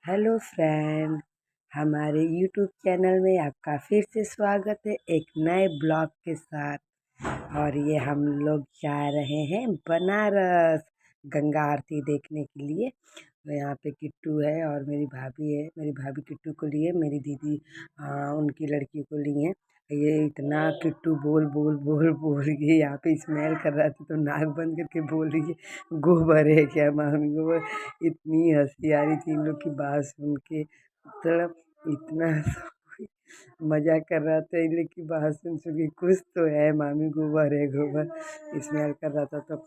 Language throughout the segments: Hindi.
हेलो फ्रेंड, हमारे यूट्यूब चैनल में आपका फिर से स्वागत है एक नए ब्लॉग के साथ। और ये हम लोग जा रहे हैं बनारस गंगा आरती देखने के लिए। तो यहाँ पे किट्टू है और मेरी भाभी है। मेरी भाभी किट्टू को लिए, मेरी दीदी उनकी लड़की को लिए हैं। ये इतना किट्टू बोल बोल बोल बोल के यहाँ पे स्मेल कर रहा था तो नाक बंद करके बोल रही है गोबर है क्या मामी गोबर। इतनी हंसी आ रही थी इन लोग की बात सुन के, मतलब इतना मजाक कर रहा था इन लोग की बात सुन सुन के। कुछ तो है मामी गोबर है गोबर स्मेल कर रहा था। तो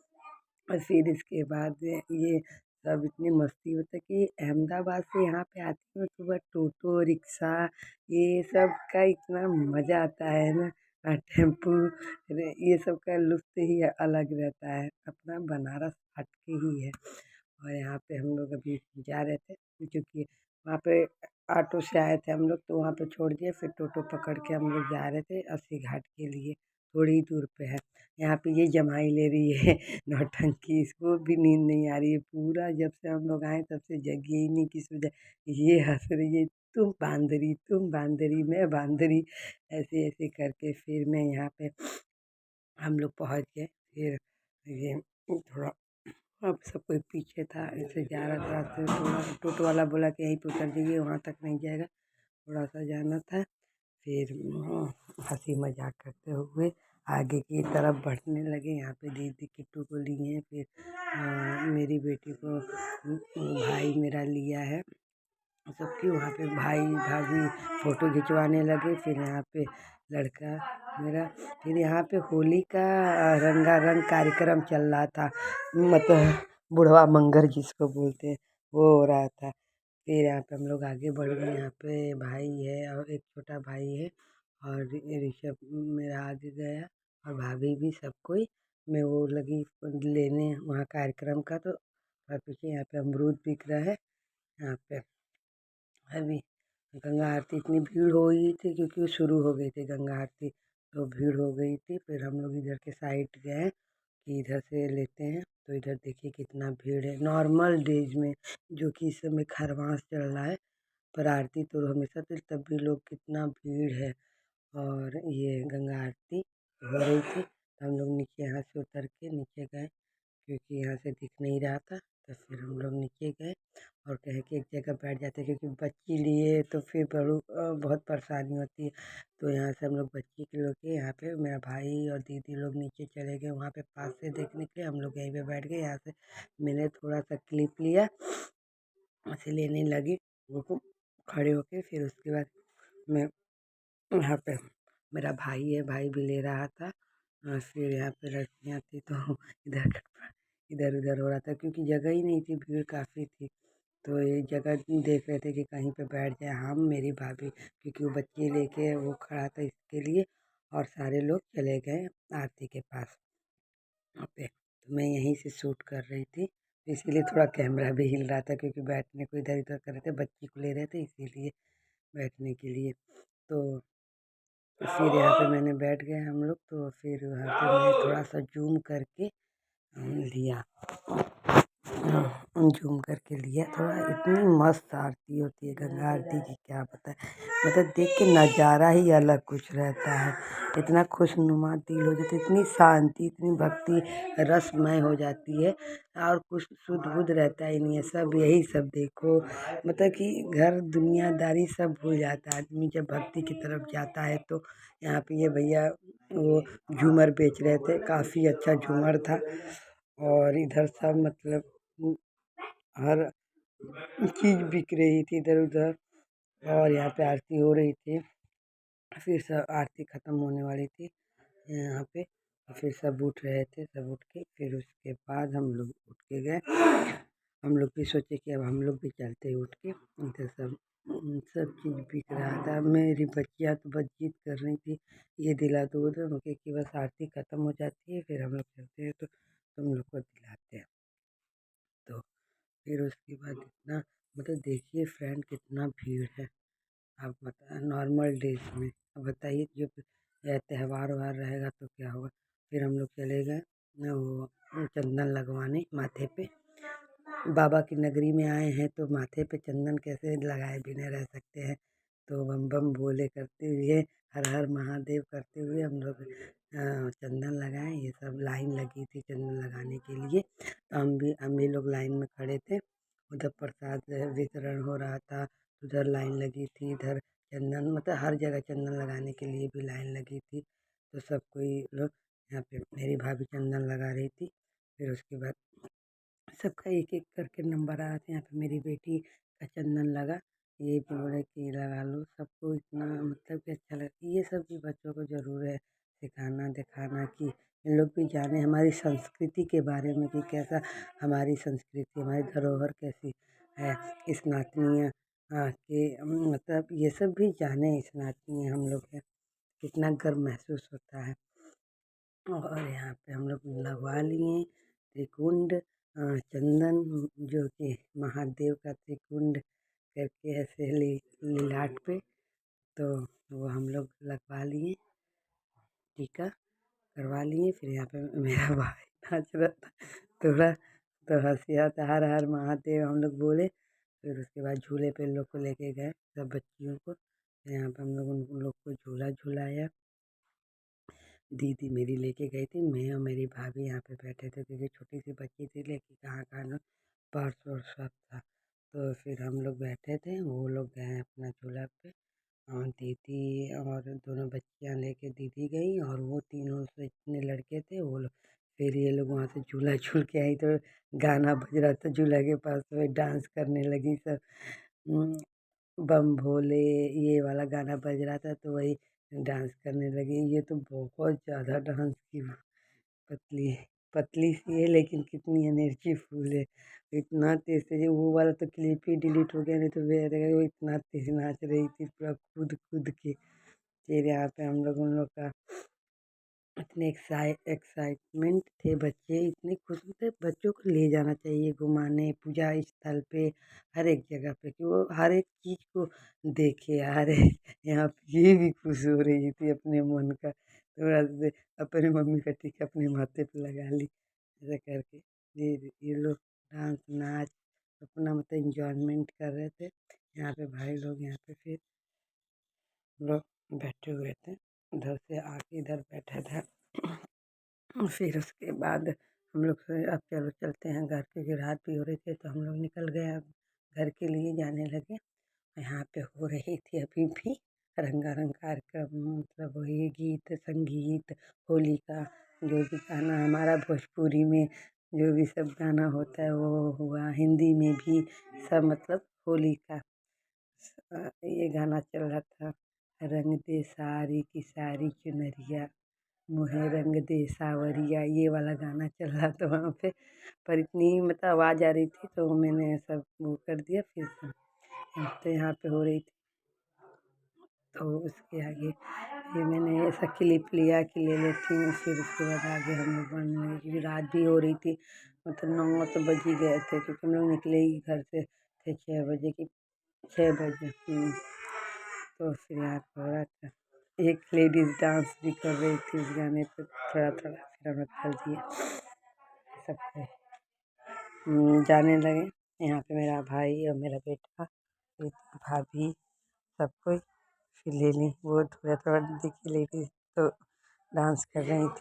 और फिर इसके बाद ये सब इतनी मस्ती होता है कि अहमदाबाद से यहाँ पे आती हूँ सुबह टोटो रिक्शा ये सब का इतना मज़ा आता है ना। टेम्पू ये सब का लुत्फ़ ही अलग रहता है, अपना बनारस हटके ही है। और यहाँ पे हम लोग अभी जा रहे थे क्योंकि वहाँ पे ऑटो से आए थे हम लोग, तो वहाँ पे छोड़ दिए, फिर टोटो पकड़ के हम लोग जा रहे थे अस्सी घाट के लिए। थोड़ी ही दूर पे है। यहाँ पे ये जमाई ले रही है नौटंकी, इसको भी नींद नहीं आ रही है पूरा। जब से हम लोग आए तब से जगी ही नहीं किस वजह। ये हंस रही है, तुम बांदरी मैं बांदरी, ऐसे ऐसे करके। फिर मैं यहाँ पे हम लोग पहुँच गए। फिर ये थोड़ा अब सब कोई पीछे था, ऐसे जा रहा था रास्ते में। थोड़ा टोटो वाला बोला कि यहीं पे उतर जाइए, वहाँ तक नहीं जाएगा, थोड़ा सा जाना था। फिर हंसी मजाक करते हुए आगे की तरफ बढ़ने लगे। यहाँ पे दीदी किट्टू को लिए हैं, फिर मेरी बेटी को भाई मेरा लिया है। सबकी वहाँ पे भाई भाभी फ़ोटो खिंचवाने लगे। फिर यहाँ पे लड़का मेरा, फिर यहाँ पे होली का रंगारंग कार्यक्रम चल रहा था, मतलब बुढ़वा मंगर जिसको बोलते हैं वो हो रहा था। फिर यहाँ पे हम लोग आगे बढ़ गए। यहाँ पे भाई है और एक छोटा भाई है और ऋषभ मेरा आगे गया और भाभी भी, सब कोई। मैं वो लगी लेने वहाँ कार्यक्रम का। तो और पीछे यहाँ पे अमरूद बिक रहा है। यहाँ पे अभी गंगा आरती इतनी भीड़ हो गई थी क्योंकि वो शुरू हो गई थी गंगा आरती, तो भीड़ हो गई थी। फिर हम लोग इधर के साइड गए कि इधर से लेते हैं। तो इधर देखिए कितना भीड़ है नॉर्मल डेज में, जो कि इस समय खरवास चल रहा है। पर आरती तो हमेशा चलती, तब भी लोग कितना भीड़ है। और ये गंगा आरती हो रही थी तो हम लोग नीचे यहाँ से उतर के नीचे गए क्योंकि यहाँ से दिख नहीं रहा था। तो फिर हम लोग नीचे गए और कहे कि एक जगह बैठ जाते, क्योंकि बच्ची लिए तो फिर बहुत परेशानी होती है। तो यहाँ से हम लोग बच्ची के लोग के यहाँ पे मेरा भाई और दीदी लोग नीचे चले गए वहाँ पे पास से देखने के लिए। हम लोग यहीं पे बैठ गए। यहाँ से मैंने थोड़ा सा क्लिप लिया, ऐसे लेने लगी वो खड़े होके। फिर उसके बाद मैं यहाँ पे मेरा भाई है, भाई भी ले रहा था। फिर यहाँ पे लड़कियाँ थी तो इधर इधर उधर हो रहा था क्योंकि जगह ही नहीं थी, भीड़ काफ़ी थी। तो ये जगह देख रहे थे कि कहीं पे बैठ जाए हम, मेरी भाभी, क्योंकि वो बच्चे लेके वो खड़ा था इसके लिए। और सारे लोग चले गए आरती के पास वहाँ पे। तो मैं यहीं से शूट कर रही थी, तो इसीलिए थोड़ा कैमरा भी हिल रहा था क्योंकि बैठने को इधर उधर कर रहे थे, बच्ची को ले रहे थे इसीलिए बैठने के लिए। तो फिर यहाँ पे मैंने बैठ गए हम लोग। तो फिर वहाँ पे मैंने थोड़ा सा जूम करके लिया, जूम करके लिया थोड़ा। इतनी मस्त आरती होती है गंगा आरती की, क्या बताएं। मतलब देख के नज़ारा ही अलग कुछ रहता है। इतना खुशनुमा दिल हो जाता है, इतनी शांति, इतनी भक्ति रसमय हो जाती है। और कुछ सुध बुध रहता ही नहीं है, सब यही सब देखो, मतलब कि घर दुनियादारी सब भूल जाता है आदमी जब भक्ति की तरफ जाता है। तो यहाँ पे ये भैया वो झूमर बेच रहे थे, काफ़ी अच्छा झूमर था। और इधर सब मतलब हर चीज़ बिक रही थी इधर उधर। और यहाँ पे आरती हो रही थी। फिर सब आरती ख़त्म होने वाली थी यहाँ पे। फिर सब उठ रहे थे, सब उठ के फिर उसके बाद हम लोग उठ के गए। हम लोग भी सोचे कि अब हम लोग भी चलते हैं उठ के। इधर सब चीज़ बिक रहा था। मेरी बच्चियाँ तो बस जिद कर रही थी, ये दिला दो वो दो, कि बस आरती ख़त्म हो जाती है फिर हम लोग चलते हैं तो तुम लोग को दिलाते हैं। तो फिर उसके बाद इतना, मतलब देखिए फ्रेंड कितना भीड़ है। आप बता नॉर्मल डेज में, अब बताइए जब यह त्यौहार वहार रहेगा तो क्या होगा। फिर हम लोग चले गए वो चंदन लगवाने माथे पे। बाबा की नगरी में आए हैं तो माथे पे चंदन कैसे लगाए बिना रह सकते हैं। तो बम बम भोले करते हुए, हर हर महादेव करते हुए हम लोग चंदन लगाए। ये सब लाइन लगी थी चंदन लगाने के लिए, तो हम भी लोग लाइन में खड़े थे। उधर प्रसाद वितरण हो रहा था, उधर लाइन लगी थी, इधर चंदन मतलब हर जगह चंदन लगाने के लिए भी लाइन लगी थी। तो सब कोई लोग यहाँ पे, मेरी भाभी चंदन लगा रही थी। फिर उसके बाद सबका एक एक करके नंबर आ रहा था। यहाँ पे मेरी बेटी का चंदन लगा, ये भी बोले कि लगा लो। सबको इतना मतलब कि अच्छा लगता है। ये सब भी बच्चों को ज़रूर है सिखाना दिखाना, कि इन लोग भी जाने हमारी संस्कृति के बारे में, कि कैसा हमारी संस्कृति, हमारी धरोहर कैसी है। स्नातनीय के मतलब ये सब भी जाने, स्नातनीय हम लोग हैं, कितना गर्व महसूस होता है। और यहाँ पे हम लोग लगवा लिए त्रिकुंड चंदन, जो कि महादेव का त्रिकुंड करके ऐसे लिलाट पे, तो वो हम लोग लगवा लिए, टीका करवा लिए। फिर यहाँ पे मेरा भाई नाच रहा था थोड़ा, तो हंसी आता, हर हर महादेव हम लोग बोले। फिर उसके बाद झूले पे लोग को लेके गए सब बच्चियों को। यहाँ पे हम लोग उन लोग को झूला झूलाया। दीदी मेरी लेके गई थी, मैं और मेरी भाभी यहाँ पे बैठे थे, क्योंकि छोटी सी बच्ची थी लेके कहाँ कहाँ ना पर्स वर्स सब था। तो फिर हम लोग बैठे थे, वो लोग गए अपना झूला पे, और दीदी और दोनों बच्चियाँ लेके दीदी गई, और वो तीनों से इतने लड़के थे वो लोग। फिर ये लोग वहाँ से झूला झूल के आई, तो गाना बज रहा था झूला के पास, तो डांस करने लगी सब। बम भोले ये वाला गाना बज रहा था, तो वही डांस करने लगी। ये तो बहुत ज़्यादा डांस की, पतली पतली सी है लेकिन कितनी एनर्जी फुल है। इतना तेज से वो वाला तो क्लिप ही डिलीट हो गया, नहीं तो वो इतना तेज नाच रही थी पूरा कूद कूद के। फिर यहाँ पे हम लोग उन लोग का इतने एक्साइटमेंट थे, बच्चे इतने खुश थे। बच्चों को ले जाना चाहिए घुमाने पूजा स्थल पे, हर एक जगह पे, कि वो हर एक चीज़ को देखे। हर एक यहाँ पे ये भी खुश हो रही थी अपने मन का, थोड़ा सा अपने मम्मी का टीका अपने माथे पे लगा ली, ऐसा करके। ये लोग डांस नाच अपना मतलब इंजॉयमेंट कर रहे थे। यहाँ पे भाई लोग यहाँ पे फिर लोग बैठे हुए थे, उधर से आके इधर बैठे थे। फिर उसके बाद हम लोग से अब चलो चलते हैं घर, क्योंकि रात भी हो रही थी, तो हम लोग निकल गए, अब घर के लिए जाने लगे। यहाँ पे हो रही थी अभी भी रंगारंग कार्यक्रम, मतलब वही गीत संगीत होली का, जो भी गाना हमारा भोजपुरी में जो भी सब गाना होता है वो हुआ, हिंदी में भी सब, मतलब होली का ये गाना चल रहा था। रंग दे सारी की सारी चुनरिया, मोहे रंग दे सावरिया, ये वाला गाना चल रहा था वहाँ पे। पर इतनी मतलब आवाज़ आ रही थी, तो मैंने सब वो कर दिया। फिर तो यहाँ पे हो रही थी, तो उसके आगे फिर मैंने ऐसा क्लिप लिया कि ले लेती हूँ। फिर उसके बाद आगे हम लोग बढ़ने लगे, क्योंकि रात भी हो रही थी, मतलब 9 तो बज ही गए थे, क्योंकि हम लोग निकले ही घर से थे 6 बजे की, 6 बजे। तो फिर यहाँ पे हो रहा था, एक लेडीज़ डांस भी कर रही थी उस गाने पे थोड़ा थोड़ा। फिर हम लोग चल दिए सब जाने लगे। यहाँ पे मेरा भाई और मेरा बेटा, फिर भाभी, सब कोई फिर ले ली। वो थोड़ा थोड़ा दिखी लेडीज़ तो डांस कर रही थी।